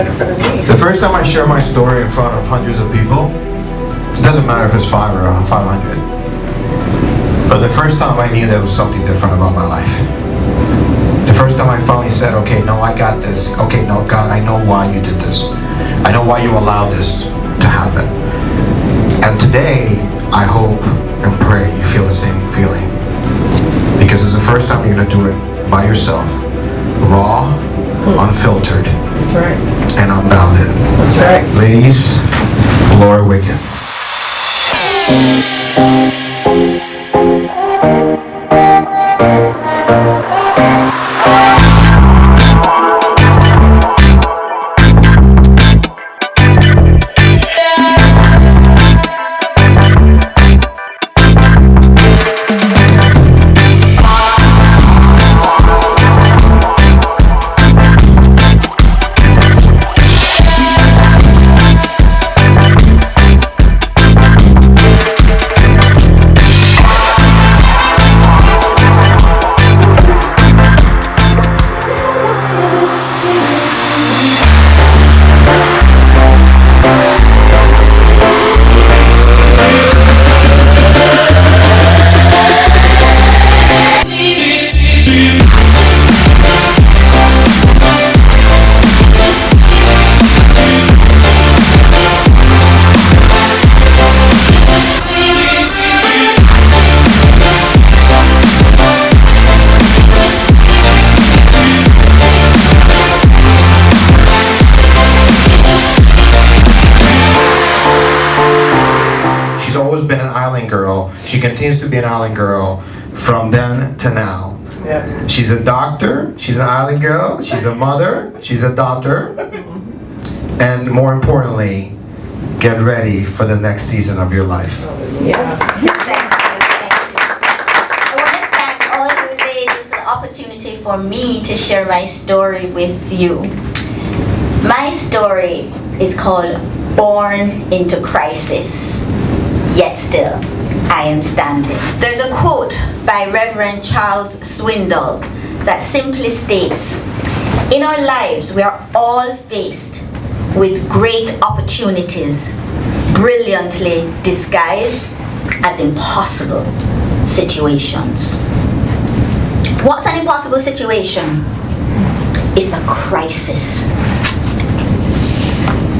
The first time I share my story in front of hundreds of people, it doesn't matter if it's 5 or 500, but the first time I knew there was something different about my life. The first time I finally said, okay, no, I got this. Okay, no, God, I know why you did this. I know why you allowed this to happen. And today, I hope and pray you feel the same feeling. Because it's the first time you're going to do it by yourself. Raw, unfiltered, That's right. and unbounded. That's right. Ladies, Laure Wiggan. Been an island girl. She continues to be an island girl from then to now. Yeah. She's a doctor, she's an island girl, she's a mother, she's a daughter, and more importantly, get ready for the next season of your life. Yeah. I want to thank all of you ladies for the opportunity for me to share my story with you. My story is called Born into Crisis. Yet still, I am standing. There's a quote by Reverend Charles Swindoll that simply states, in our lives, we are all faced with great opportunities, brilliantly disguised as impossible situations. What's an impossible situation? It's a crisis.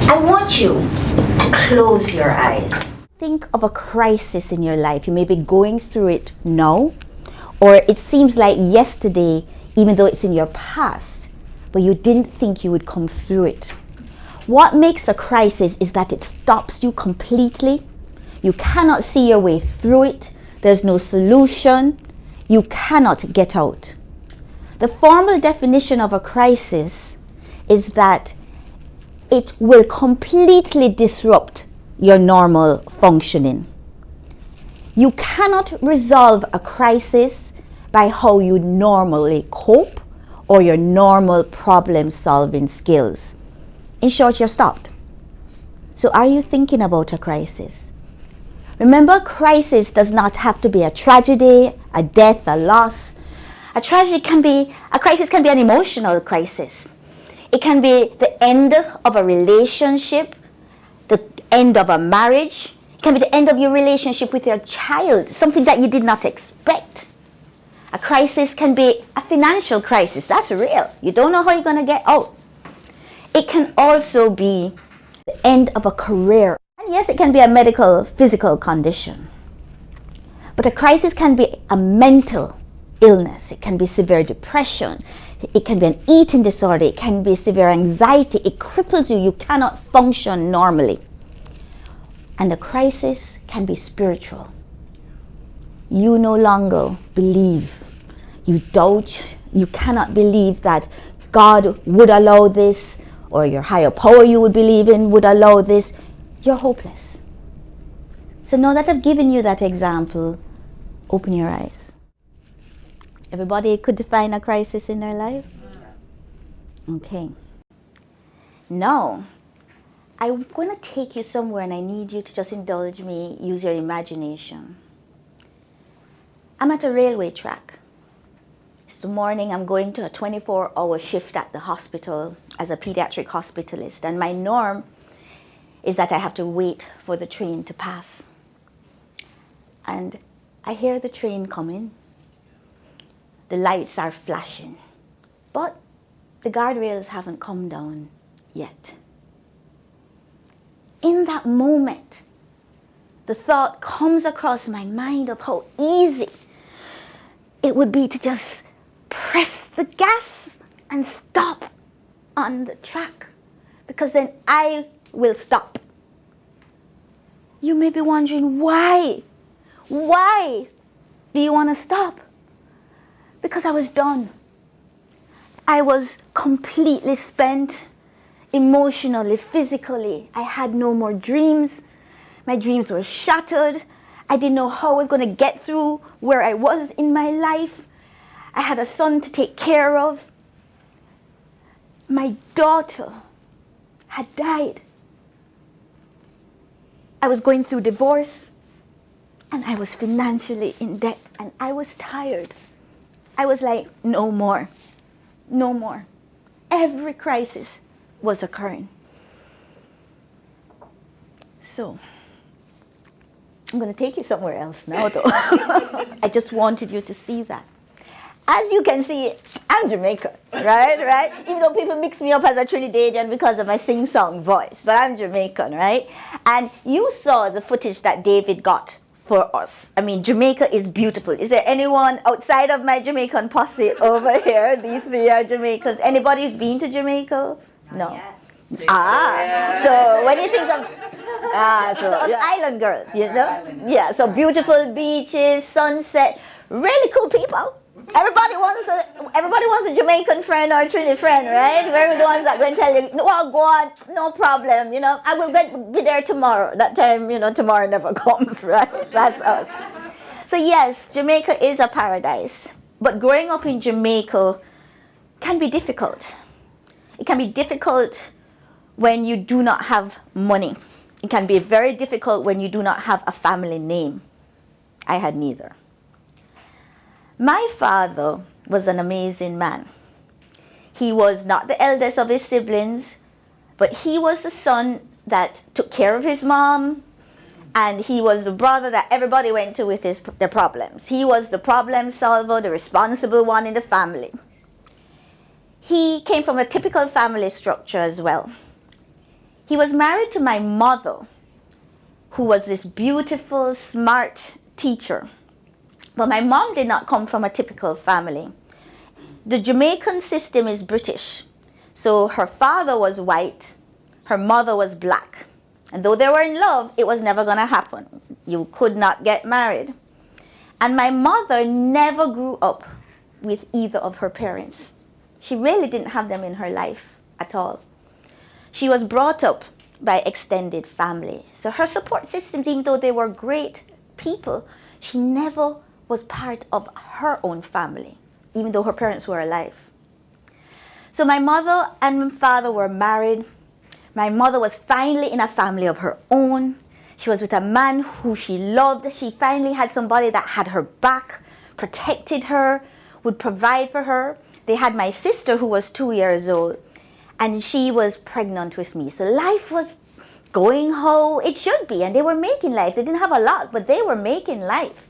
I want you to close your eyes. Think of a crisis in your life. You may be going through it now, or it seems like yesterday, even though it's in your past, but you didn't think you would come through it. What makes a crisis is that it stops you completely. You cannot see your way through it. There's no solution. You cannot get out. The formal definition of a crisis is that it will completely disrupt your normal functioning. You cannot resolve a crisis by how you normally cope or your normal problem-solving skills. In short, you're stopped. So are you thinking about a crisis? Remember, crisis does not have to be a tragedy, a death, a loss. A crisis can be an emotional crisis. It can be the end of a relationship, the end of a marriage. It can be the end of your relationship with your child, something that you did not expect. A crisis can be a financial crisis. That's real. You don't know how you're going to get out. It can also be the end of a career. And yes, it can be a medical, physical condition. But a crisis can be a mental illness. It can be severe depression. It can be an eating disorder. It can be severe anxiety. It cripples you. You cannot function normally. And the crisis can be spiritual. You no longer believe. You doubt. You cannot believe that God would allow this, or your higher power you would believe in would allow this. You're hopeless. So now that I've given you that example, open your eyes. Everybody could define a crisis in their life? Okay. Now, I'm going to take you somewhere, and I need you to just indulge me, use your imagination. I'm at a railway track. It's the morning. I'm going to a 24-hour shift at the hospital. as a pediatric hospitalist, and my norm is that I have to wait for the train to pass. And I hear the train coming. The lights are flashing, but the guardrails haven't come down yet. In that moment, the thought comes across my mind of how easy it would be to just press the gas and stop on the track, because then I will stop. You may be wondering, why? Why do you want to stop? Because I was done. I was completely spent emotionally, physically. I had no more dreams. My dreams were shattered. I didn't know how I was going to get through where I was in my life. I had a son to take care of. My daughter had died. I was going through divorce, and I was financially in debt, and I was tired. I was like, no more. No more. Every crisis was occurring. So, I'm going to take you somewhere else now, though. I just wanted you to see that. As you can see, I'm Jamaican, right? Even though people mix me up as a Trinidadian because of my sing-song voice, but I'm Jamaican, right? And you saw the footage that David got for us. I mean, Jamaica is beautiful. Is there anyone outside of my Jamaican posse over here? These three are Jamaicans. Anybody been to Jamaica? No. So when you think of island girls, you know? Yeah, so beautiful beaches, sunset, really cool people. Everybody wants a Jamaican friend or a Trinidad friend, right? We're the ones that going to tell you, well, go on, no problem, you know, I will be there tomorrow. That time, you know, tomorrow never comes, right? That's us. So yes, Jamaica is a paradise, but growing up in Jamaica can be difficult. It can be difficult when you do not have money. It can be very difficult when you do not have a family name. I had neither. My father was an amazing man. He was not the eldest of his siblings, but he was the son that took care of his mom, and he was the brother that everybody went to with their problems. He was the problem solver, the responsible one in the family. He came from a typical family structure as well. He was married to my mother, who was this beautiful, smart teacher. But my mom did not come from a typical family. The Jamaican system is British. So her father was white, her mother was black. And though they were in love, it was never going to happen. You could not get married. And my mother never grew up with either of her parents. She really didn't have them in her life at all. She was brought up by extended family. So her support systems, even though they were great people, she never was part of her own family, even though her parents were alive. So my mother and my father were married. My mother was finally in a family of her own. She was with a man who she loved. She finally had somebody that had her back, protected her, would provide for her. They had my sister who was 2 years old, and she was pregnant with me. So life was going how it should be, and they were making life. They didn't have a lot, but they were making life.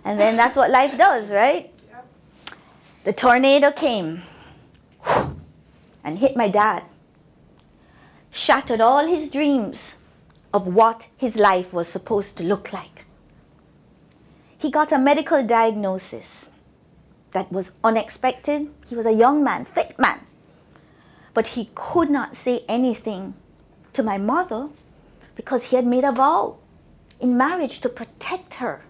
And then that's what life does, right? Yep. The tornado came and hit my dad. Shattered all his dreams of what his life was supposed to look like. He got a medical diagnosis that was unexpected. He was a young man, fit man. But he could not say anything to my mother because he had made a vow in marriage to protect her.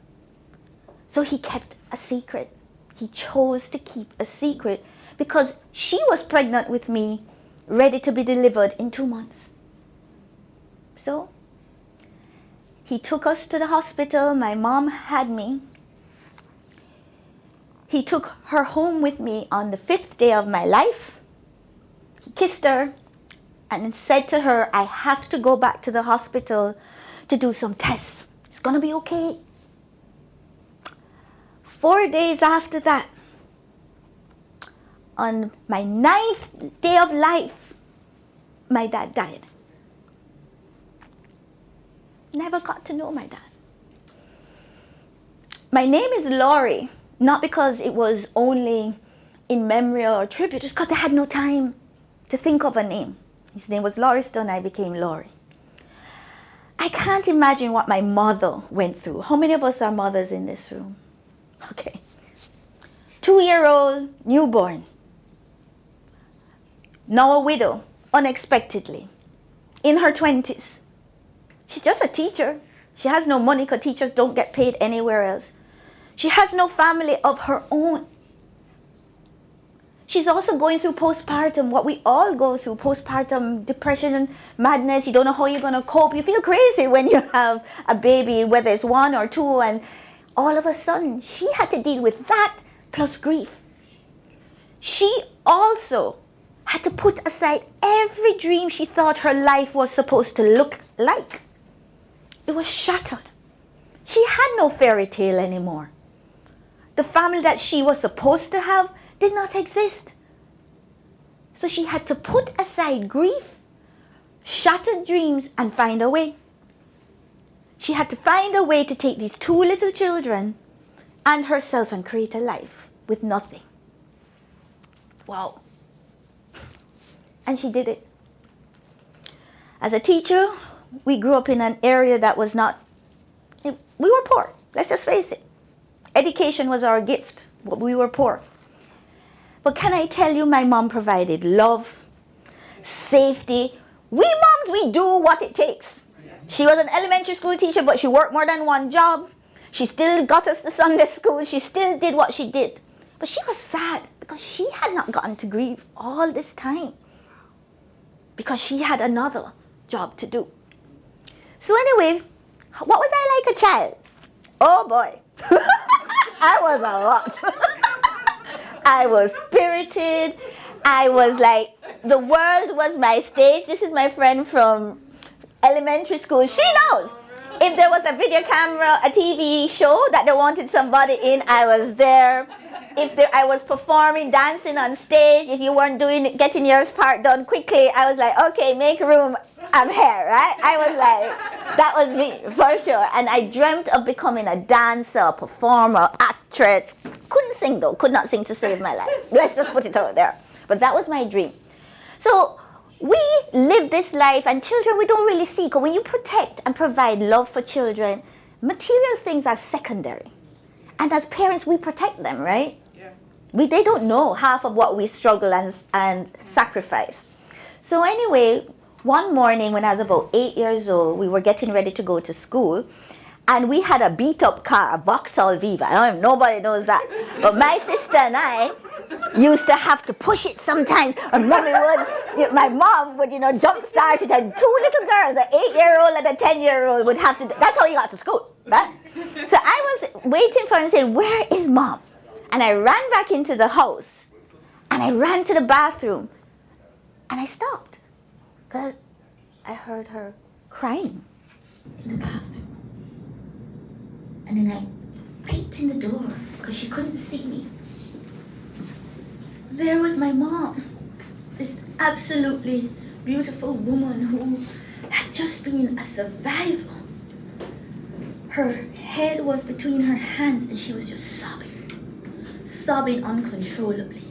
So he kept a secret. He chose to keep a secret because she was pregnant with me, ready to be delivered in 2 months. So he took us to the hospital. My mom had me. He took her home with me on the 5th day of my life. He kissed her and said to her, I have to go back to the hospital to do some tests. It's going to be okay. 4 days after that, on my 9th day of life, my dad died. Never got to know my dad. My name is Laure, not because it was only in memory or tribute, just because I had no time to think of a name. His name was Lauriston, I became Laure. I can't imagine what my mother went through. How many of us are mothers in this room? Okay. 2-year-old, newborn. Now a widow, unexpectedly. In her 20s. She's just a teacher. She has no money because teachers don't get paid anywhere else. She has no family of her own. She's also going through postpartum, what we all go through, postpartum depression and madness. You don't know how you're going to cope. You feel crazy when you have a baby, whether it's 1 or 2, and all of a sudden, she had to deal with that plus grief. She also had to put aside every dream she thought her life was supposed to look like. It was shattered. She had no fairy tale anymore. The family that she was supposed to have did not exist. So she had to put aside grief, shattered dreams, and find a way. She had to find a way to take these 2 little children and herself and create a life with nothing. Wow. And she did it. As a teacher, we grew up in an area that was not, we were poor. Let's just face it. Education was our gift, but we were poor. But can I tell you, my mom provided love, safety. We moms, we do what it takes. She was an elementary school teacher, but she worked more than 1 job. She still got us to Sunday school. She still did what she did. But she was sad because she had not gotten to grieve all this time. Because she had another job to do. So anyway, what was I like a child? Oh boy. I was a lot. I was spirited. I was like, the world was my stage. This is my friend from elementary school. She knows. If there was a video camera, a TV show that they wanted somebody in, I was there. If I was performing, dancing on stage, if you weren't doing it, getting your part done quickly, I was like, okay, make room, I'm here, right? I was like, that was me, for sure. And I dreamt of becoming a dancer, performer, actress. Couldn't sing though, could not sing to save my life. Let's just put it out there. But that was my dream. So we live this life, and children we don't really see, because when you protect and provide love for children, material things are secondary. And as parents, we protect them, right? Yeah. They don't know half of what we struggle and sacrifice. So anyway, one morning when I was about 8 years old, we were getting ready to go to school, and we had a beat-up car, a Vauxhall Viva. I don't know if nobody knows that. But my sister and I used to have to push it sometimes. And my mom would, jump start it, and 2 little girls, an 8-year-old and a 10-year-old would have to, that's how you got to school, right? So I was waiting for her and saying, where is mom? And I ran back into the house, and I ran to the bathroom, and I stopped, because I heard her crying in the bathroom. And then I peeked in the door, because she couldn't see me. There was my mom, this absolutely beautiful woman who had just been a survivor. Her head was between her hands, and she was just sobbing uncontrollably.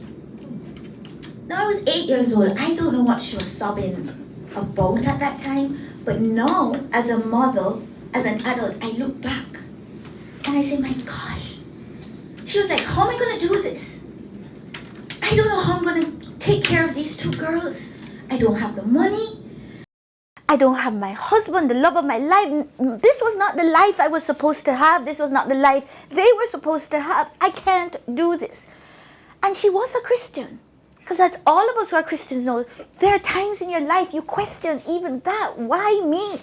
Now I was 8 years old. I don't know what she was sobbing about at that time, but now as a mother, as an adult, I look back and I say, my gosh. She was like, how am I going to do this? I don't know how I'm going to take care of these 2 girls. I don't have the money. I don't have my husband, the love of my life. This was not the life I was supposed to have. This was not the life they were supposed to have. I can't do this. And she was a Christian. Because as all of us who are Christians know, there are times in your life you question even that. Why me?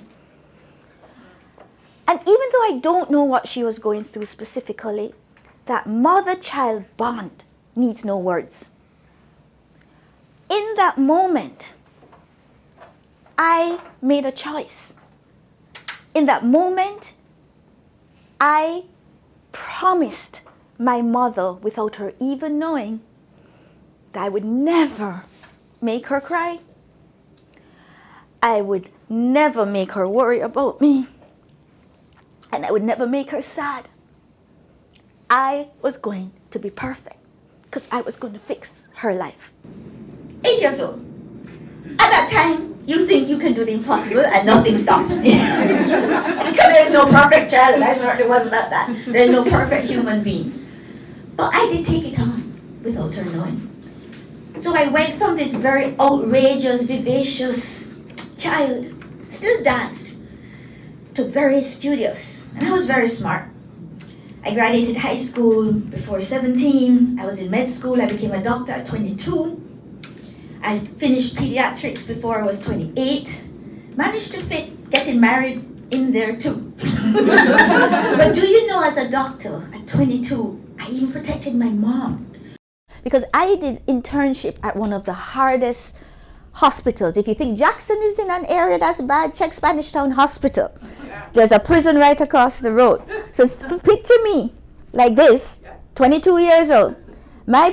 And even though I don't know what she was going through specifically, that mother-child bond needs no words. In that moment, I made a choice. In that moment, I promised my mother, without her even knowing, that I would never make her cry. I would never make her worry about me. And I would never make her sad. I was going to be perfect because I was going to fix her life. 8 years old. At that time, you think you can do the impossible and nothing stops me. Because there is no perfect child, and I certainly was not that. There is no perfect human being. But I did take it on without her knowing. So I went from this very outrageous, vivacious child, still danced, to very studious. And I was very smart. I graduated high school before 17. I was in med school. I became a doctor at 22. I finished pediatrics before I was 28. Managed to fit getting married in there too. But do you know, as a doctor at 22, I even protected my mom. Because I did internship at one of the hardest hospitals. If you think Jackson is in an area that's bad, check Spanish Town Hospital. There's a prison right across the road. So picture me like this, 22 years old. My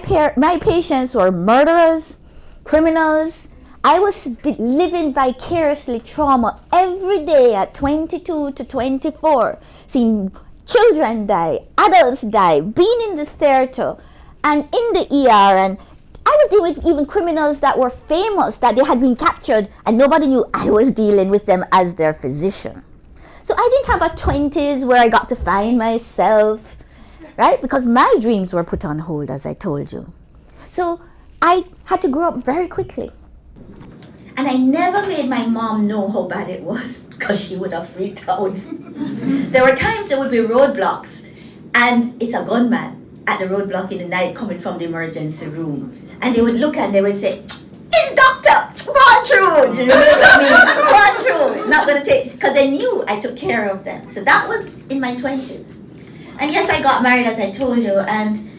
patients were murderers, criminals. I was living vicariously trauma every day at 22 to 24, seeing children die, adults die, being in the theater and in the ER, and I was dealing with even criminals that were famous, that they had been captured and nobody knew I was dealing with them as their physician. So I didn't have a 20s where I got to find myself, right? Because my dreams were put on hold, as I told you. So I had to grow up very quickly. And I never made my mom know how bad it was, because she would have freaked out. There were times there would be roadblocks, and it's a gunman at the roadblock in the night coming from the emergency room. And they would look and they would say, "It's doctor, go on through." You know what I mean? Go on through. Not going to take, because they knew I took care of them. So that was in my 20s. And yes, I got married, as I told you, and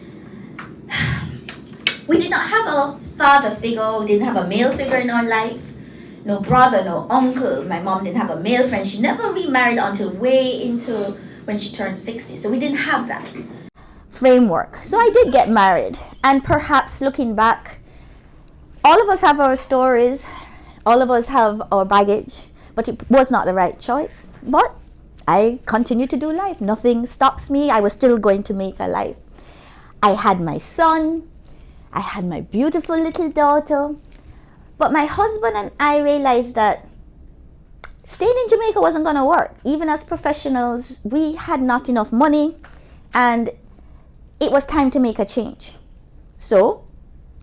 we did not have a father figure, we didn't have a male figure in our life. No brother, no uncle. My mom didn't have a male friend. She never remarried until way into when she turned 60. So we didn't have that framework. So I did get married. And perhaps looking back, all of us have our stories. All of us have our baggage. But it was not the right choice. But I continue to do life. Nothing stops me. I was still going to make a life. I had my son. I had my beautiful little daughter. But my husband and I realized that staying in Jamaica wasn't going to work. Even as professionals, we had not enough money, and it was time to make a change. So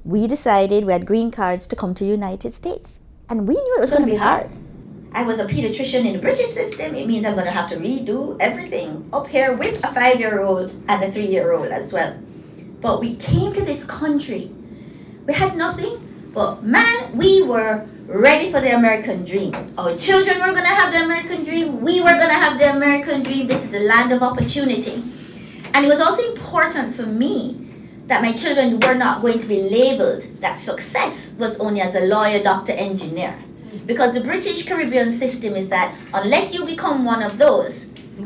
we decided, we had green cards, to come to the United States. And we knew it was going to be hard. I was a pediatrician in the British system. It means I'm going to have to redo everything up here with a 5-year-old and a 3-year-old as well. But we came to this country. We had nothing. But man, we were ready for the American dream. Our children were going to have the American dream. We were going to have the American dream. This is the land of opportunity. And it was also important for me that my children were not going to be labeled that success was only as a lawyer, doctor, engineer. Because the British Caribbean system is that unless you become one of those,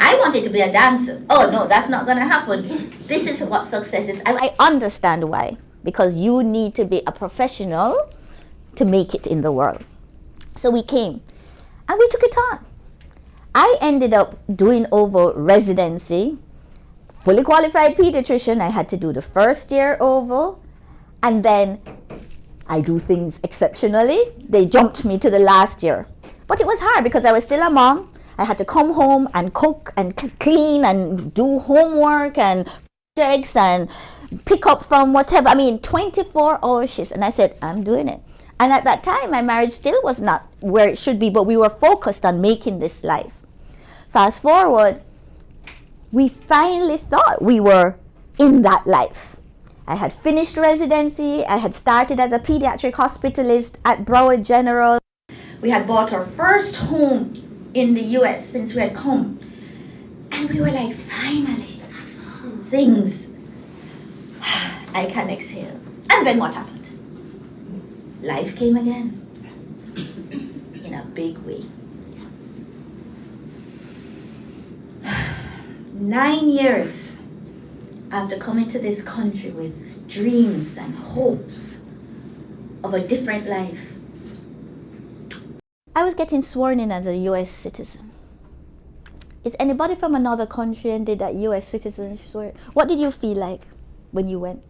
I wanted to be a dancer. Oh no, that's not going to happen. This is what success is. I understand why. Because you need to be a professional to make it in the world. So we came and we took it on. I ended up doing over residency, fully qualified pediatrician. I had to do the first year over, and then I do things exceptionally. They jumped me to the last year. But it was hard because I was still a mom. I had to come home and cook and clean and do homework and projects and pick up from whatever. I mean, 24-hour shifts. And I said, I'm doing it. And at that time, my marriage still was not where it should be, but we were focused on making this life. Fast forward, we finally thought we were in that life. I had finished residency. I had started as a pediatric hospitalist at Broward General. We had bought our first home in the US since we had come. And we were like, finally, things, I can exhale. And then what happened? Life came again. In a big way. 9 years after coming to this country with dreams and hopes, of a different life. I was getting sworn in as a US citizen. Is anybody from another country and did that US citizen swear? What did you feel like when you went?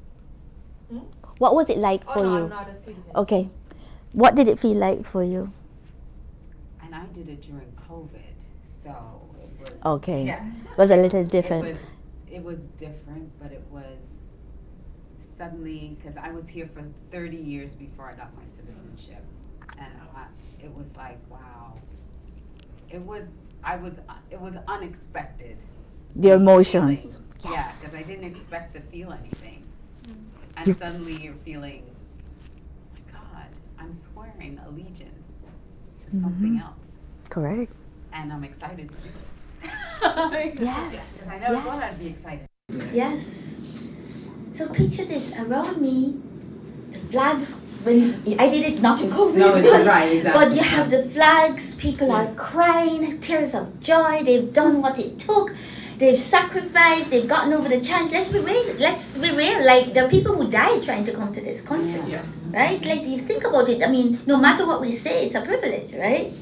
What was it like for you? I'm not a citizen. Okay. What did it feel like for you? And I did it during COVID, so it was... Okay. Yeah. It was a little different. It was different, but it was suddenly, because I was here for 30 years before I got my citizenship. And it was like, wow. It was unexpected. The emotions. Feeling. Yes. Yeah, because I didn't expect to feel anything. And You- suddenly you're feeling, oh my God, I'm swearing allegiance to something else. Correct. And I'm excited to do it. Yes. Because I never thought I'd be excited. Yes. So picture this, around me, the flags, when I did it not in COVID, No, it's right, exactly. but you have the flags, people are crying, tears of joy, they've done what it took, they've sacrificed, they've gotten over the challenge. Let's be real, like there are people who died trying to come to this country. Yeah. Yes. Right? Like you think about it, I mean, no matter what we say, it's a privilege, right?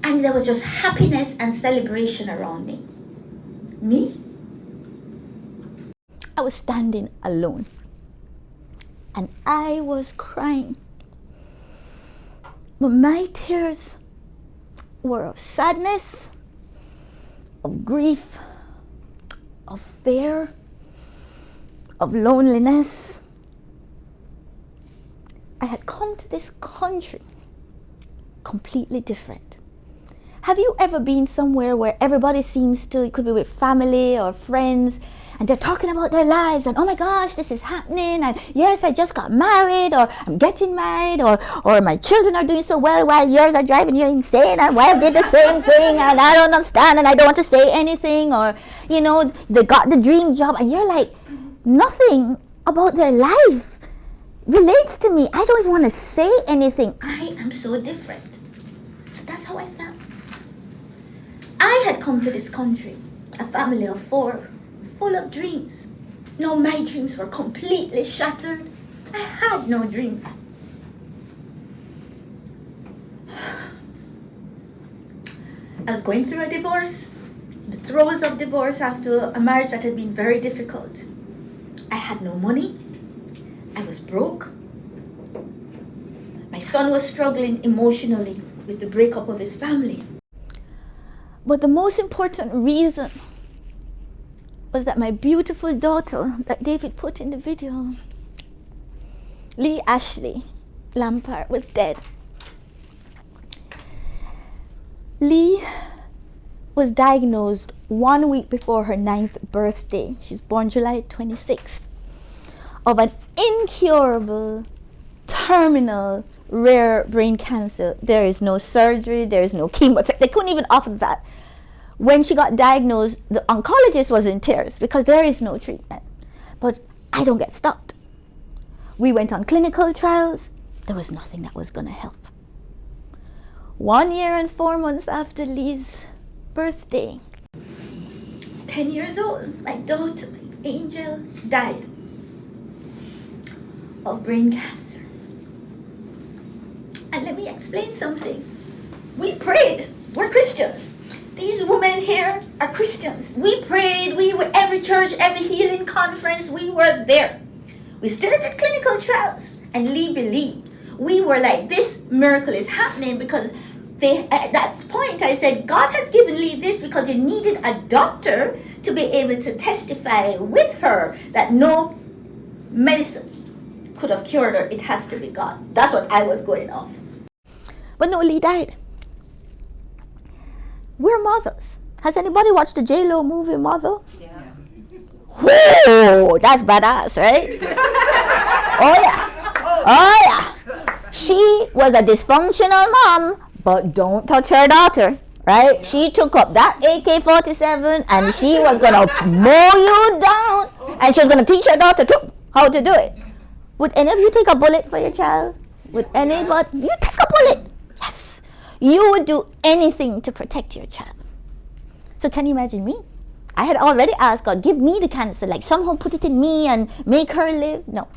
And there was just happiness and celebration around me. Me? I was standing alone and I was crying. But my tears were of sadness, of grief, of fear, of loneliness. I had come to this country completely different. Have you ever been somewhere where everybody seems to, it could be with family or friends, and they're talking about their lives and, oh my gosh, this is happening, and yes, I just got married, or I'm getting married, or my children are doing so well while yours are driving you insane, and well, did the same thing, and I don't understand, and I don't want to say anything, or, you know, they got the dream job, and you're like, nothing about their life relates to me. I don't even want to say anything. I am so different. So that's how I felt. I had come to this country, a family of 4, full of dreams. No, my dreams were completely shattered. I had no dreams. I was going through a divorce, the throes of divorce after a marriage that had been very difficult. I had no money. I was broke. My son was struggling emotionally with the breakup of his family. But the most important reason was that my beautiful daughter that David put in the video, Lee Ashley Lampard, was dead. Lee was diagnosed 1 week before her 9th birthday. She's born July 26th. Of an incurable, terminal, rare brain cancer. There is no surgery, there is no chemotherapy. They couldn't even offer that. When she got diagnosed, the oncologist was in tears because there is no treatment. But I don't get stopped. We went on clinical trials. There was nothing that was going to help. 1 year and 4 months after Lee's birthday, 10 years old, my daughter, my angel, died of brain cancer. And let me explain something. We prayed. We're Christians. These women here are Christians. We prayed. We were every church, every healing conference. We were there. We still did clinical trials. And Lee believed. We were like, this miracle is happening because at that point I said, God has given Lee this because he needed a doctor to be able to testify with her that no medicine could have cured her. It has to be God. That's what I was going off. But no, Lee died. We're mothers. Has anybody watched the J-Lo movie Mother? Yeah. Whoa, that's badass, right? Oh yeah. Oh yeah. She was a dysfunctional mom, but don't touch her daughter, right? She took up that AK-47 and she was gonna mow you down, and she was gonna teach her daughter too how to do it. Would any of you take a bullet for your child? Would anybody? You take a bullet. Yes. You would do anything to protect your child. So can you imagine me? I had already asked God, give me the cancer, like somehow put it in me and make her live. No.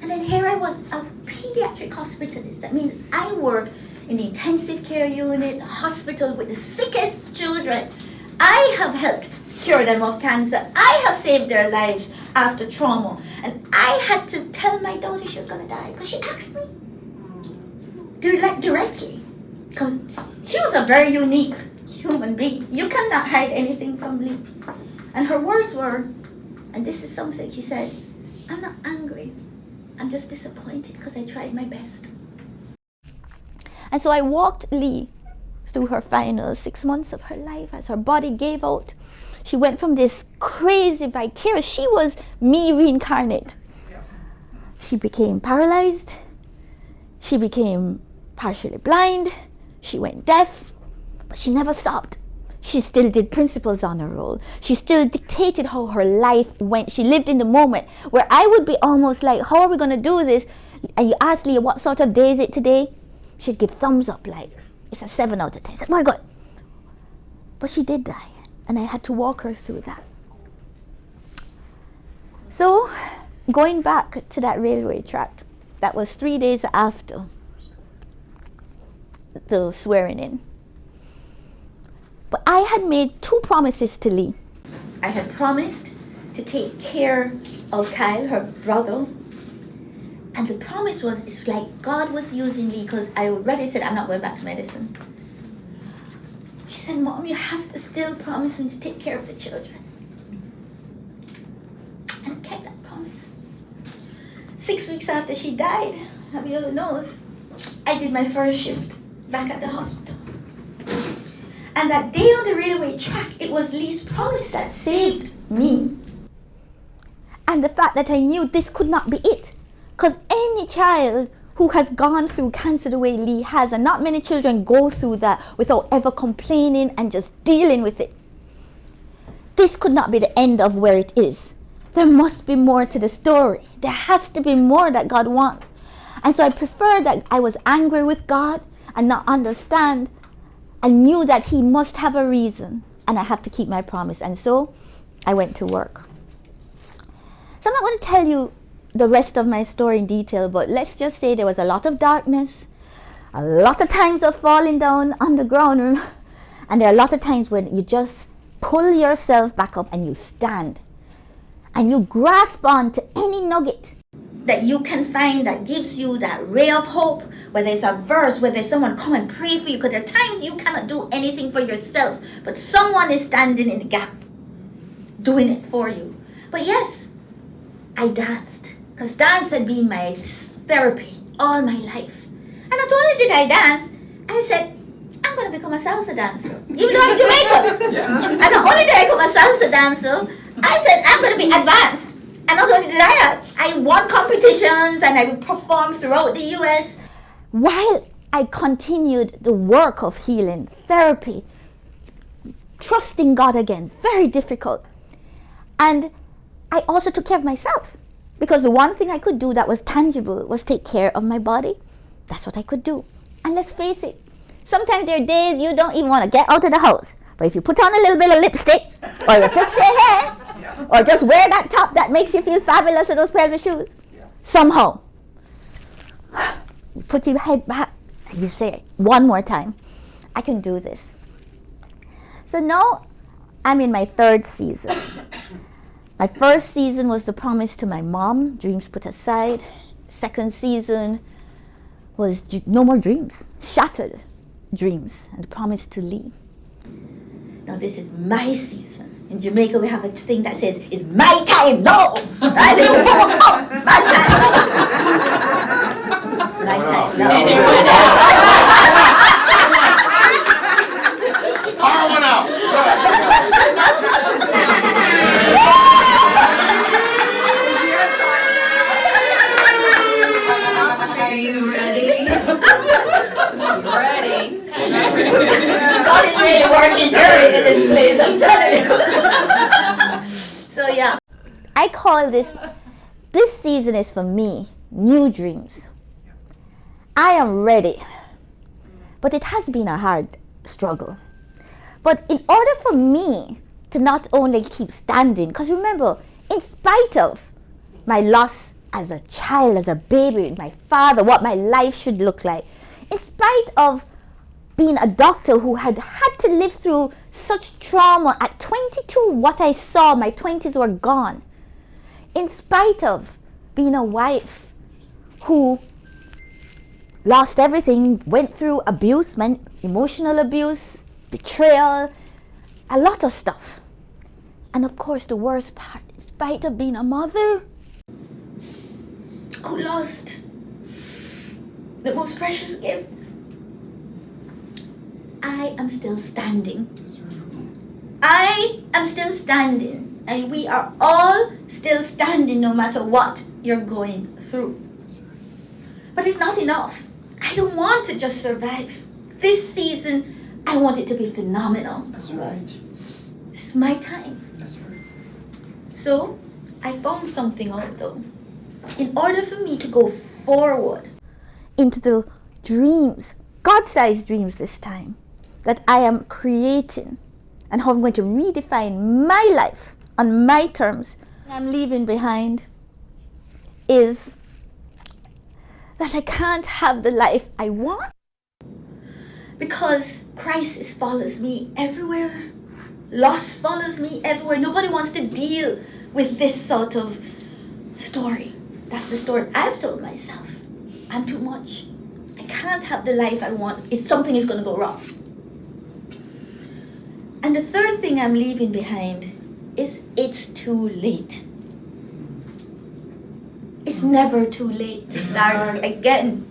And then here I was, a pediatric hospitalist. That means I work in the intensive care unit, hospital with the sickest children. I have helped cure them of cancer. I have saved their lives after trauma. And I had to tell my daughter she was going to die because she asked me directly. Because she was a very unique human being. You cannot hide anything from Lee. And her words were, and this is something she said, I'm not angry. I'm just disappointed because I tried my best. And so I walked Lee through her final 6 months of her life as her body gave out. She went from this crazy vicarious, she was me reincarnate. She became paralyzed. She became partially blind. She went deaf, but she never stopped. She still did principles on her own. She still dictated how her life went. She lived in the moment where I would be almost like, how are we going to do this? And you ask Leah, what sort of day is it today? She'd give thumbs up like, it's a 7 out of 10. I said, my God. But she did die, and I had to walk her through that. So, going back to that railway track, that was 3 days after the swearing in. But I had made 2 promises to Lee. I had promised to take care of Kyle, her brother. And the promise was, it's like God was using Lee, because I already said I'm not going back to medicine. She said, Mom, you have to still promise me to take care of the children. And I kept that promise. 6 weeks after she died, Abiola knows, I did my first shift back at the hospital. And that day on the railway track, it was Lee's promise that saved me. And the fact that I knew this could not be it. Because any child who has gone through cancer the way Lee has, and not many children go through that without ever complaining and just dealing with it. This could not be the end of where it is. There must be more to the story. There has to be more that God wants. And so I prefer that I was angry with God and not understand. I knew that He must have a reason, and I have to keep my promise. And so I went to work. So I'm not going to tell you the rest of my story in detail, but let's just say there was a lot of darkness, a lot of times of falling down on the ground, and there are a lot of times when you just pull yourself back up and you stand and you grasp on to any nugget that you can find that gives you that ray of hope, whether it's a verse, whether there's someone come and pray for you, because there are times you cannot do anything for yourself, but someone is standing in the gap doing it for you. But yes, I danced, because dance had been my therapy all my life. And not only did I dance, I said, I'm going to become a salsa dancer, even though I'm Jamaican. And not only did I become a salsa dancer, I said, I'm going to be advanced. And not only did I won competitions and I would perform throughout the US. While I continued the work of healing, therapy, trusting God again, very difficult. And I also took care of myself, because the one thing I could do that was tangible was take care of my body. That's what I could do. And let's face it, sometimes there are days you don't even want to get out of the house. But if you put on a little bit of lipstick, or you fix your hair, or just wear that top that makes you feel fabulous in those pairs of shoes, somehow, you put your head back and you say, one more time, I can do this. So now I'm in my 3rd season. My 1st season was the promise to my mom, dreams put aside. 2nd season was no more dreams, shattered dreams, and the promise to Lee. Now this is my season. In Jamaica we have a thing that says, it's my time, no! Right? They go, oh, my time. It's my time, no. Power went out. Are you ready? Ready. God is really working dirty in this place, I'm telling you. So yeah, I call this season is for me, new dreams. I am ready. But it has been a hard struggle. But in order for me to not only keep standing, because remember, in spite of my loss as a child, as a baby, with my father, what my life should look like. In spite of being a doctor who had to live through such trauma at 22, what I saw, my 20s were gone. In spite of being a wife who lost everything, went through abuse, emotional abuse, betrayal, a lot of stuff. And of course, the worst part, in spite of being a mother who lost the most precious gift, I am still standing. I am still standing, and we are all still standing no matter what you're going through. But it's not enough. I don't want to just survive. This season, I want it to be phenomenal. That's right. It's my time. That's right. So, I found something out though. In order for me to go forward into the dreams, God-sized dreams this time, that I am creating, and how I'm going to redefine my life on my terms, I'm leaving behind, is that I can't have the life I want. Because crisis follows me everywhere. Loss follows me everywhere. Nobody wants to deal with this sort of story. That's the story I've told myself. I'm too much. I can't have the life I want if something is going to go wrong. And the third thing I'm leaving behind is it's too late. It's never too late to start again.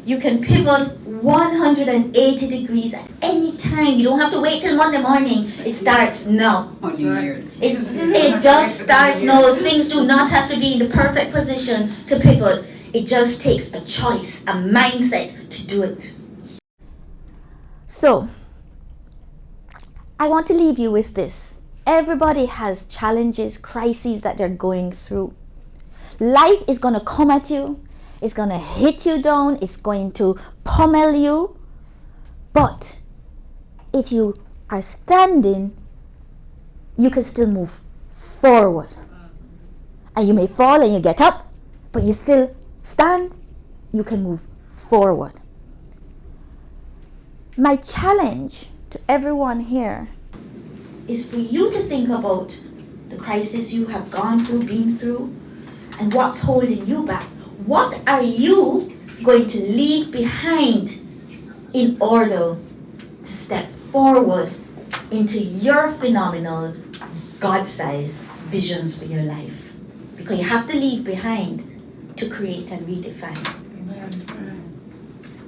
You can pivot 180 degrees at any time. You don't have to wait till Monday morning. It starts now. On New Year's. It just starts now. Things do not have to be in the perfect position to pivot. It just takes a choice, a mindset to do it. So, I want to leave you with this. Everybody has challenges, crises that they're going through. Life is going to come at you. It's going to hit you down. It's going to pummel you. But if you are standing, you can still move forward. And you may fall and you get up, but you still stand. You can move forward. My challenge to everyone here is for you to think about the crisis you have gone through, been through, and what's holding you back. What are you going to leave behind in order to step forward into your phenomenal, God-sized visions for your life? Because you have to leave behind to create and redefine.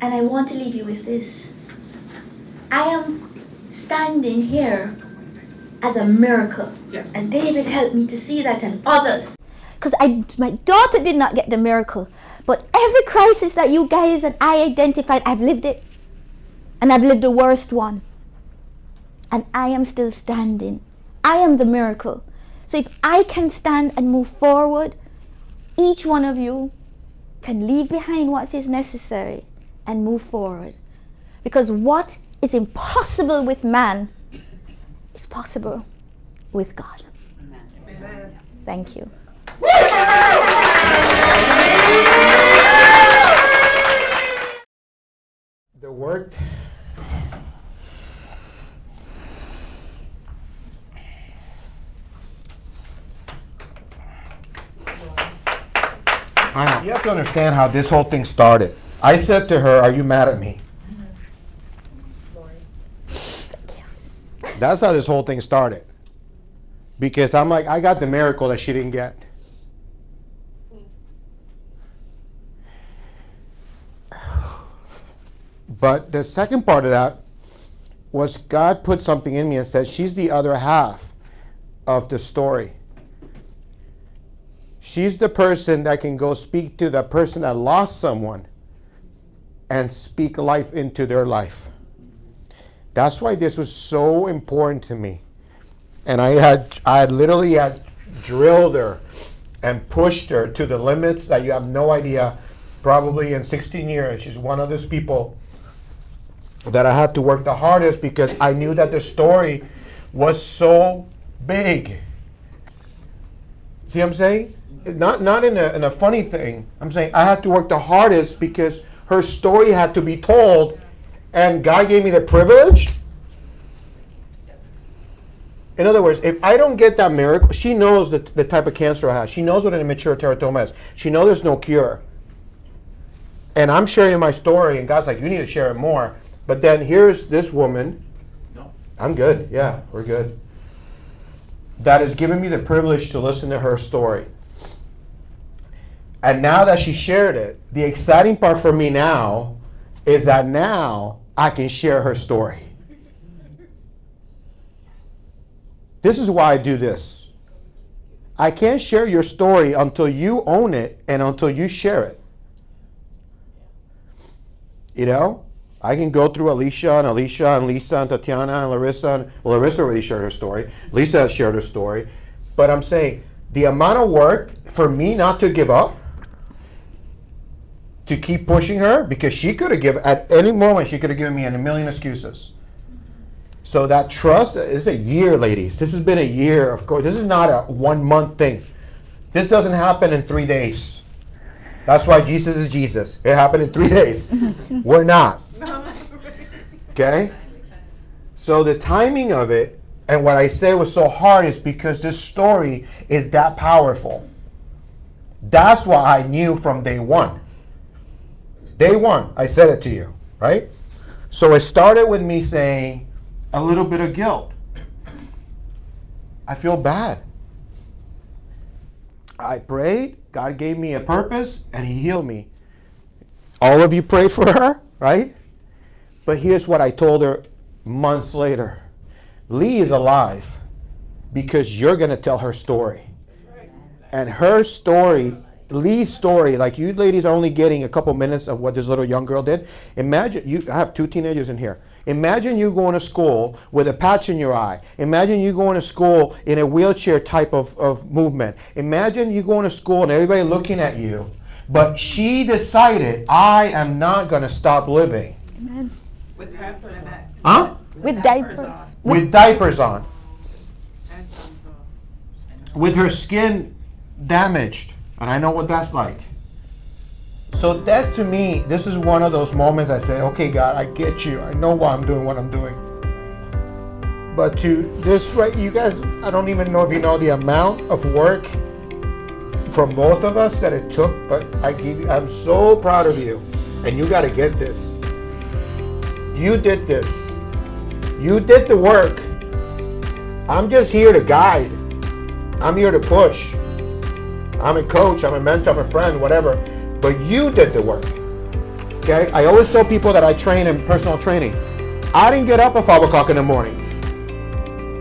And I want to leave you with this. I am standing here as a miracle. Yeah. And David helped me to see that, and others. Because my daughter did not get the miracle. But every crisis that you guys and I identified, I've lived it. And I've lived the worst one. And I am still standing. I am the miracle. So if I can stand and move forward, each one of you can leave behind what is necessary and move forward. Because what is impossible with man is possible with God. Amen. Thank you. The work. You have to understand how this whole thing started. I said to her, "Are you mad at me?" That's how this whole thing started. Because I'm like, I got the miracle that she didn't get. But the second part of that was God put something in me and said, she's the other half of the story. She's the person that can go speak to the person that lost someone and speak life into their life. That's why this was so important to me. And I literally had drilled her and pushed her to the limits that you have no idea. Probably in 16 years, she's one of those people that I had to work the hardest because I knew that the story was so big. See what I'm saying? not in a funny thing. I'm saying I had to work the hardest because her story had to be told, and God gave me the privilege. In other words, if I don't get that miracle, she knows the type of cancer I have. She knows what an immature teratoma is. She knows there's no cure. And I'm sharing my story, and God's like, you need to share it more. But then here's this woman. No. I'm good. Yeah, we're good. That has given me the privilege to listen to her story. And now that she shared it, the exciting part for me now is that now I can share her story. This is why I do this. I can't share your story until you own it and until you share it. You know? I can go through Alicia and Lisa and Tatiana and Larissa. Well, Larissa already shared her story. Lisa has shared her story. But I'm saying the amount of work for me not to give up, to keep pushing her, because she could have given, at any moment, she could have given me a million excuses. So that trust is a year, ladies. This has been a year, of course. This is not a 1 month thing. This doesn't happen in 3 days. That's why Jesus is Jesus. It happened in 3 days. We're not. Okay? So the timing of it, and what I say was so hard, is because this story is that powerful. That's why I knew from day one. Day one, I said it to you, right? So it started with me saying, a little bit of guilt. I feel bad. I prayed, God gave me a purpose, and He healed me. All of you prayed for her, right? But here's what I told her months later. Lee is alive because you're going to tell her story. And her story, Lee's story, like you ladies are only getting a couple minutes of what this little young girl did. Imagine, I have 2 teenagers in here. Imagine you going to school with a patch in your eye. Imagine you going to school in a wheelchair type of movement. Imagine you going to school and everybody looking at you. But she decided, I am not going to stop living. Amen. With diapers on. Huh? With diapers. With diapers on. With her skin damaged. And I know what that's like. So that, to me, this is one of those moments I say, okay, God, I get you. I know why I'm doing what I'm doing. But to this, right, you guys, I don't even know if you know the amount of work from both of us that it took, but I'm so proud of you. And you got to get this. You did this. You did the work. I'm just here to guide. I'm here to push. I'm a coach, I'm a mentor, I'm a friend, whatever. But you did the work. Okay? I always tell people that I train in personal training. I didn't get up at 5 o'clock in the morning.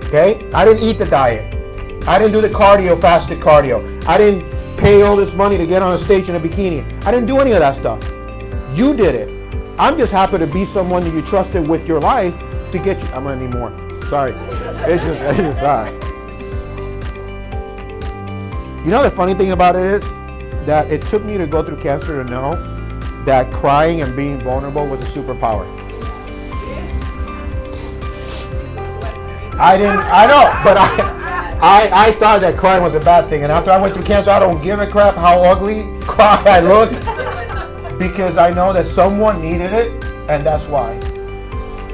Okay? I didn't eat the diet. I didn't do the cardio, fasted cardio. I didn't pay all this money to get on a stage in a bikini. I didn't do any of that stuff. You did it. I'm just happy to be someone that you trusted with your life to get you. I'm gonna need more. Sorry. It's just sorry. You know the funny thing about it is that it took me to go through cancer to know that crying and being vulnerable was a superpower. I know, but I thought that crying was a bad thing. And after I went through cancer, I don't give a crap how ugly cry I look, because I know that someone needed it, and that's why.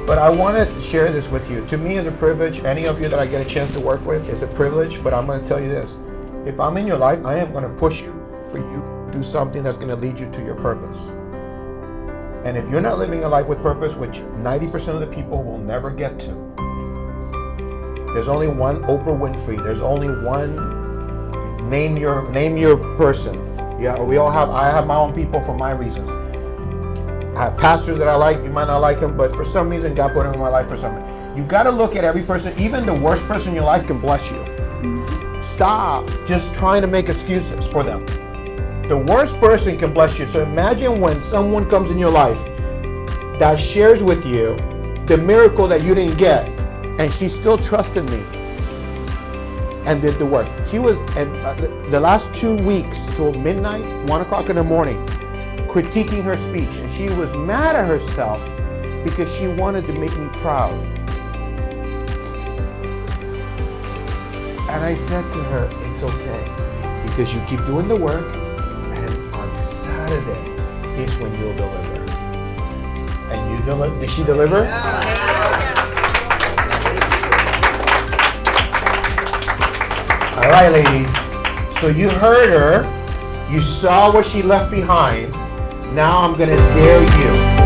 But I want to share this with you. To me, it's a privilege. Any of you that I get a chance to work with, it's a privilege, but I'm going to tell you this. If I'm in your life, I am going to push you for you to do something that's going to lead you to your purpose. And if you're not living a life with purpose, which 90% of the people will never get to, there's only one Oprah Winfrey. There's only one name your person. Yeah, I have my own people for my reasons. I have pastors that I like. You might not like them, but for some reason, God put them in my life for something. You got to look at every person. Even the worst person in your life can bless you. Stop just trying to make excuses for them. The worst person can bless you. So imagine when someone comes in your life that shares with you the miracle that you didn't get, and she still trusted me and did the work. She was, the last 2 weeks till midnight, 1 o'clock in the morning, critiquing her speech, and she was mad at herself because she wanted to make me proud. And I said to her, it's okay, because you keep doing the work, and on Saturday is when you'll deliver. And you deliver. Did she deliver? All right, ladies. So you heard her. You saw what she left behind. Now I'm going to dare you.